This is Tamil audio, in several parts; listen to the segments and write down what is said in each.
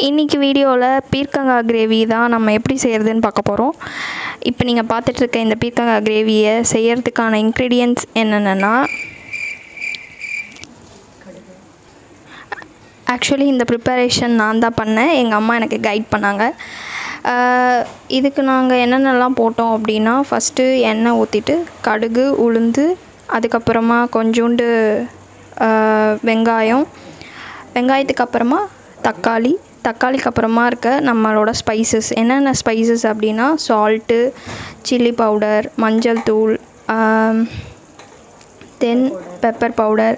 இன்றைக்கி வீடியோவில் பீர்க்கங்காய் கிரேவி தான் நம்ம எப்படி செய்கிறதுன்னு பார்க்க போகிறோம். இப்போ நீங்கள் பார்த்துட்ருக்க இந்த பீர்க்கங்காய் கிரேவியை செய்கிறதுக்கான இன்க்ரீடியன்ட்ஸ் என்னென்னா, ஆக்சுவலி இந்த ப்ரிப்பரேஷன் நான் தான் பண்ணேன். எங்கள் அம்மா எனக்கு கைட் பண்ணாங்க. இதுக்கு நாங்கள் என்னென்னலாம் போட்டோம் அப்படின்னா, ஃபஸ்ட்டு எண்ணெய் ஊற்றிட்டு கடுகு, உளுந்து, அதுக்கப்புறமா கொஞ்சோண்டு வெங்காயத்துக்கு அப்புறமா தக்காளிக்கு அப்புறமா இருக்க நம்மளோட ஸ்பைசஸ். என்னென்ன ஸ்பைசஸ் அப்படின்னா, சால்ட்டு, சில்லி பவுடர், மஞ்சள் தூள், தென் பெப்பர் பவுடர்,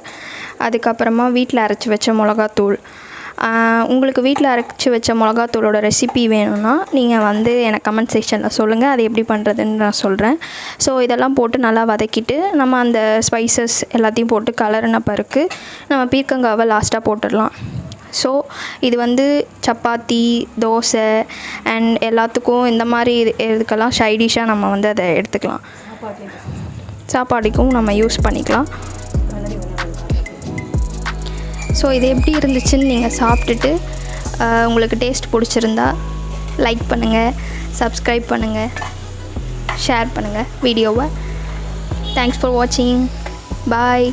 அதுக்கப்புறமா வீட்டில் அரைச்சி வச்ச மிளகாத்தூள். உங்களுக்கு வீட்டில் அரைச்சி வச்ச மிளகாத்தூளோட ரெசிபி வேணும்னா நீங்கள் எனக்கு கமெண்ட் செக்ஷனில் சொல்லுங்கள். அது எப்படி பண்ணுறதுன்னு நான் சொல்கிறேன். ஸோ இதெல்லாம் போட்டு நல்லா வதக்கிட்டு நம்ம அந்த ஸ்பைசஸ் எல்லாத்தையும் போட்டு கலரின பிறகு நம்ம பீர்க்கங்காவை லாஸ்ட்டாக போட்டுடலாம். ஸோ இது சப்பாத்தி, தோசை அண்ட் எல்லாத்துக்கும் இந்த மாதிரி இதுக்கெல்லாம் சைடிஷாக நம்ம அதை எடுத்துக்கலாம். சாப்பாடுக்கும் நம்ம யூஸ் பண்ணிக்கலாம். ஸோ இது எப்படி இருந்துச்சுன்னு நீங்கள் சாப்பிட்டுட்டு உங்களுக்கு டேஸ்ட் பிடிச்சிருந்தா லைக் பண்ணுங்கள், சப்ஸ்கிரைப் பண்ணுங்கள், ஷேர் பண்ணுங்கள் வீடியோவை. தேங்க்ஸ் ஃபார் வாட்சிங். பாய்.